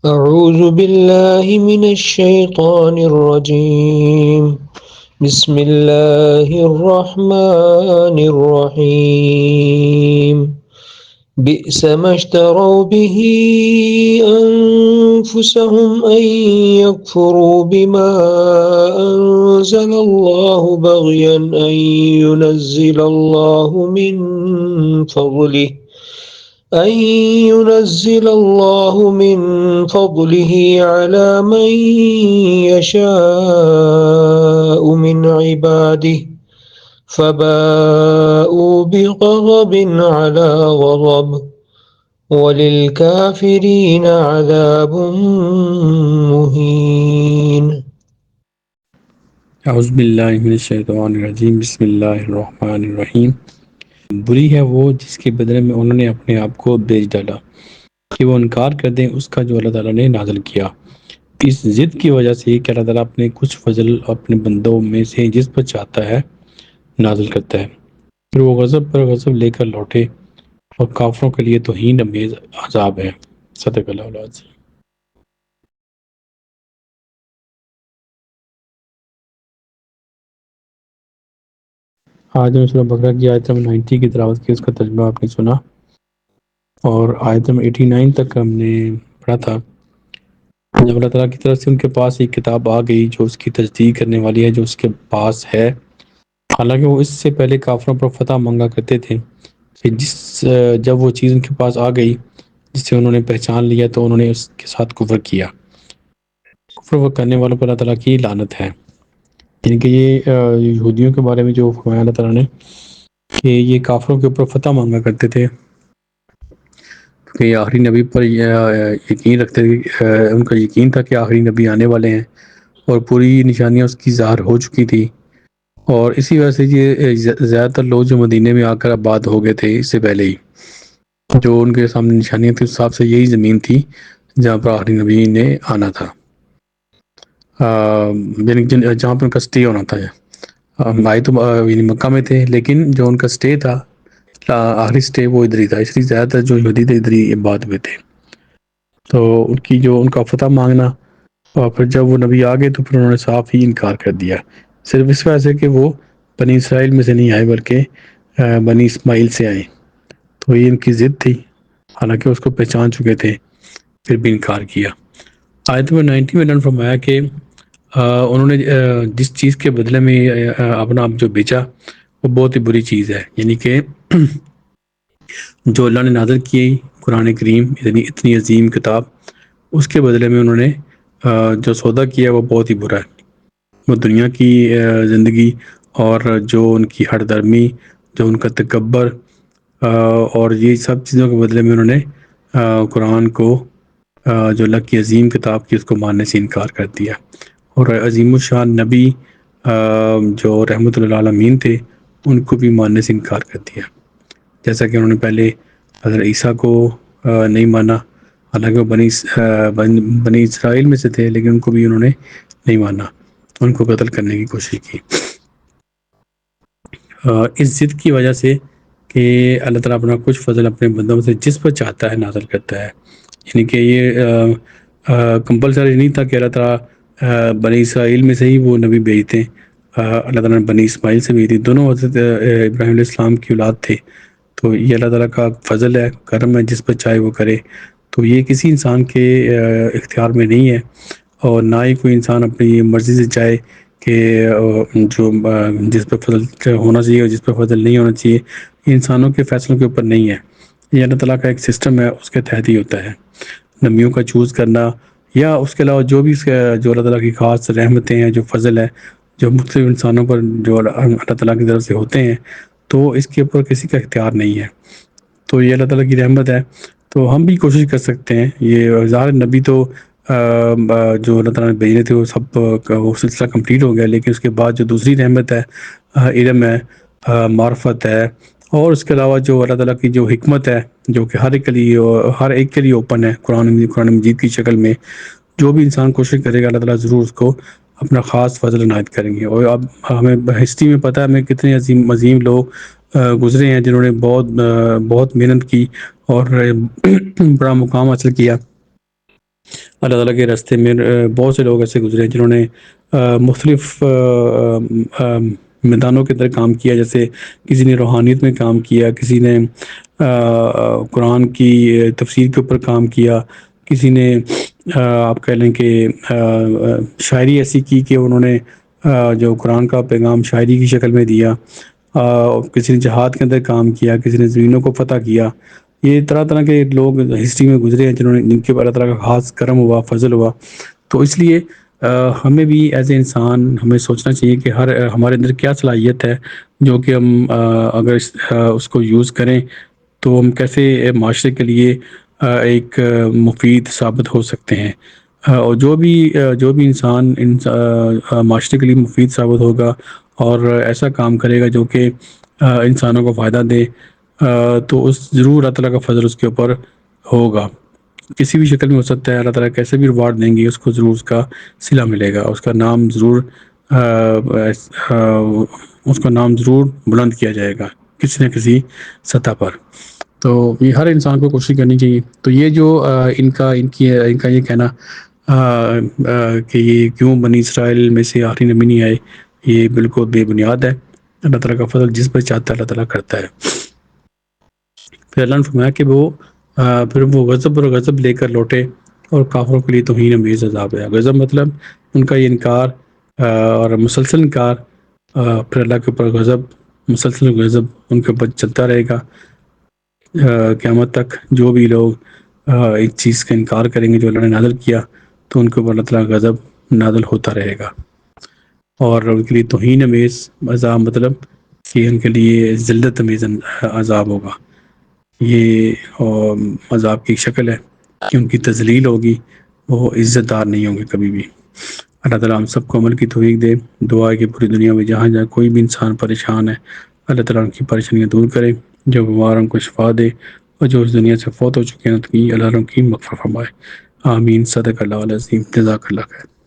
أعوذ بالله من الشيطان الرجيم. بسم الله الرحمن الرحيم. بئس ما اشتروا به أنفسهم أن يكفروا بما أنزل الله بغيا أن ينزل الله من فضله على من يشاء من عباده فباءوا بغضب على غضب وللكافرين عذاب مهين. اعوذ باللہ من الشیطان الرجیم بسم اللہ الرحمن الرحیم. بری ہے وہ جس کے بدلے میں انہوں نے اپنے آپ کو بیچ ڈالا کہ وہ انکار کر دیں اس کا جو اللہ تعالیٰ نے نازل کیا. اس ضد کی وجہ سے کہ اللہ تعالیٰ اپنے کچھ فضل اپنے بندوں میں سے جس پر چاہتا ہے نازل کرتا ہے، پھر وہ غضب پر غضب لے کر لوٹے، اور کافروں کے لیے توہین امیز عذاب ہے. صدق اللہ العظیم. آج ہم سورہ بقرہ کی آیت نمبر 90 کی تلاوت کی، اس کا ترجمہ آپ نے سنا، اور آیت نمبر 89 تک ہم نے پڑھا تھا. جب اللہ تعالیٰ کی طرف سے ان کے پاس ایک کتاب آ گئی جو اس کی تصدیق کرنے والی ہے جو اس کے پاس ہے، حالانکہ وہ اس سے پہلے کافروں پر فتح مانگا کرتے تھے کہ جب وہ چیز ان کے پاس آ گئی جس سے انہوں نے پہچان لیا تو انہوں نے اس کے ساتھ کفر کیا. کفر وہ کرنے والوں پر اللہ تعالیٰ کی لعنت ہے. یعنی کہ یہ یہودیوں کے بارے میں جو فرمایا اللہ تعالیٰ نے کہ یہ کافروں کے اوپر فتح مانگا کرتے تھے کہ یہ آخری نبی پر یقین رکھتے تھے، ان کا یقین تھا کہ آخری نبی آنے والے ہیں اور پوری نشانیاں اس کی ظاہر ہو چکی تھی، اور اسی وجہ سے یہ زیادہ تر لوگ جو مدینے میں آ کر آباد ہو گئے تھے اس سے پہلے ہی، جو ان کے سامنے نشانیاں تھیں اس حساب سے یہی زمین تھی جہاں پر آخری نبی نے آنا تھا، یعنی جہاں پر ان کا سٹے ہونا تھا. آئے تو یعنی مکہ میں تھے، لیکن جو ان کا سٹے تھا آخری سٹے وہ ادھر ہی تھا، اس لیے زیادہ تر جو یہودی تھے ادھر ہی آباد ہوئے تھے. تو ان کا فتح مانگنا، اور پھر جب وہ نبی آ گئے تو پھر انہوں نے صاف ہی انکار کر دیا، صرف اس وجہ سے کہ وہ بنی اسرائیل میں سے نہیں آئے بلکہ بنی اسماعیل سے آئے. تو یہ ان کی ضد تھی، حالانکہ اس کو پہچان چکے تھے پھر بھی انکار کیا. آیت نمبر 90 میں انہوں نے فرمایا کہ انہوں نے جس چیز کے بدلے میں اپنا آپ جو بیچا وہ بہت ہی بری چیز ہے. یعنی کہ جو اللہ نے نازل کی قرآن کریم اتنی عظیم کتاب، اس کے بدلے میں انہوں نے جو سودا کیا وہ بہت ہی برا ہے. وہ دنیا کی زندگی اور جو ان کی ہٹ درمی، جو ان کا تکبر، اور یہ سب چیزوں کے بدلے میں انہوں نے قرآن کو جو اللہ کی عظیم کتاب کی اس کو ماننے سے انکار کر دیا، اور عظیم الشان نبی جو رحمت للعالمین تھے ان کو بھی ماننے سے انکار کر دیا. جیسا کہ انہوں نے پہلے حضرت عیسیٰ کو نہیں مانا، حالانکہ وہ بنی اسرائیل میں سے تھے، لیکن ان کو بھی انہوں نے نہیں مانا، ان کو قتل کرنے کی کوشش کی. اس ضد کی وجہ سے کہ اللہ تعالیٰ اپنا کچھ فضل اپنے بندوں سے جس پر چاہتا ہے نازل کرتا ہے. یعنی کہ یہ کمپلسری نہیں تھا کہ اللہ تعالیٰ بنی اسرائیل میں سے ہی وہ نبی بھیجتے. اللہ تعالیٰ نے بنی اسماعیل سے بھیجی، دونوں حضرت ابراہیم علیہ السلام کی اولاد تھے. تو یہ اللہ تعالیٰ کا فضل ہے، کرم ہے، جس پر چاہے وہ کرے. تو یہ کسی انسان کے اختیار میں نہیں ہے، اور نہ ہی کوئی انسان اپنی مرضی سے چاہے کہ جو جس پہ فضل ہونا چاہیے اور جس پہ فضل نہیں ہونا چاہیے، یہ انسانوں کے فیصلوں کے اوپر نہیں ہے. یہ اللہ تعالیٰ کا ایک سسٹم ہے، اس کے تحت ہی ہوتا ہے. نبیوں کا چوز کرنا یا اس کے علاوہ جو بھی جو اللہ تعالیٰ کی خاص رحمتیں ہیں، جو فضل ہے، جو مختلف انسانوں پر جو اللہ تعالیٰ کی طرف سے ہوتے ہیں، تو اس کے اوپر کسی کا اختیار نہیں ہے. تو یہ اللہ تعالیٰ کی رحمت ہے. تو ہم بھی کوشش کر سکتے ہیں. یہ ظاہر نبی تو جو اللہ تعالیٰ نے بھیجے تھے وہ سب وہ سلسلہ کمپلیٹ ہو گیا، لیکن اس کے بعد جو دوسری رحمت ہے، علم ہے، معرفت ہے، اور اس کے علاوہ جو اللہ تعالیٰ کی جو حکمت ہے جو کہ ہر ایک کے لیے اوپن ہے قرآن مجید کی شکل میں، جو بھی انسان کوشش کرے گا اللہ تعالیٰ ضرور اس کو اپنا خاص فضل عنایت کریں گے. اور اب ہمیں ہسٹری میں پتہ ہے ہمیں کتنے عظیم لوگ گزرے ہیں جنہوں نے بہت محنت کی اور بڑا مقام حاصل کیا. اللہ تعالیٰ کے راستے میں بہت سے لوگ ایسے گزرے ہیں جنہوں نے مختلف میدانوں کے اندر کام کیا، جیسے کسی نے روحانیت میں کام کیا، کسی نے قرآن کی تفسیر کے اوپر کام کیا، کسی نے آپ کہہ لیں کہ شاعری ایسی کی کہ انہوں نے جو قرآن کا پیغام شاعری کی شکل میں دیا، کسی نے جہاد کے اندر کام کیا، کسی نے زمینوں کو فتح کیا۔ یہ طرح طرح کے لوگ ہسٹری میں گزرے ہیں جن کے اوپر اللہ تعالیٰ کا خاص کرم ہوا، فضل ہوا۔ تو اس لیے ہمیں بھی ایز اے انسان ہمیں سوچنا چاہیے کہ ہمارے اندر کیا صلاحیت ہے جو کہ ہم اگر اس کو یوز کریں تو ہم کیسے معاشرے کے لیے ایک مفید ثابت ہو سکتے ہیں۔ اور جو بھی انسان معاشرے کے لیے مفید ثابت ہوگا اور ایسا کام کرے گا جو کہ انسانوں کو فائدہ دے، تو ضرور اللہ تعالیٰ کا فضل اس کے اوپر ہوگا، کسی بھی شکل میں ہو سکتا ہے۔ اللہ تعالیٰ کیسے بھی ریوارڈ دیں گے، اس کو ضرور اس کا صلہ ملے گا، اس کا نام ضرور بلند کیا جائے گا کسی نہ کسی سطح پر۔ تو یہ ہر انسان کو کوشش کرنی چاہیے۔ تو یہ جو ان کا یہ کہنا کہ یہ کیوں بنی اسرائیل میں سے آخری نبی نہیں آئے، یہ بالکل بے بنیاد ہے۔ اللہ تعالیٰ کا فضل جس پر چاہتا ہے اللہ تعالیٰ کرتا ہے۔ پھر اللہ نے فرمایا کہ پھر وہ غضب لے کر لوٹے اور کافروں کے لیے توہین امیز عذاب ہے۔ غضب مطلب ان کا یہ انکار اور مسلسل انکار، پھر اللہ کے اوپر غضب، مسلسل غضب ان کے اوپر چلتا رہے گا قیامت تک۔ جو بھی لوگ ایک چیز کا انکار کریں گے جو اللہ نے نازل کیا، تو ان کے اوپر اللہ تعالیٰ کا غضب نازل ہوتا رہے گا، اور ان کے لیے توہین امیز عذاب مطلب کہ ان کے لیے ذلت امیز عذاب ہوگا۔ یہ عذاب کی شکل ہے کہ ان کی تذلیل ہوگی، وہ عزت دار نہیں ہوں گے کبھی بھی۔ اللہ تعالیٰ ہم سب کو عمل کی توفیق دے۔ دعا ہے کہ پوری دنیا میں جہاں کوئی بھی انسان پریشان ہے، اللہ تعالیٰ ان کی پریشانیاں دور کرے، جو بیمار ان کو شفا دے، اور جو اس دنیا سے فوت ہو چکے ہیں اللہ ان کی مغفرت فرمائے۔ آمین۔ صدق اللہ العظیم۔ جزاک اللہ خیر۔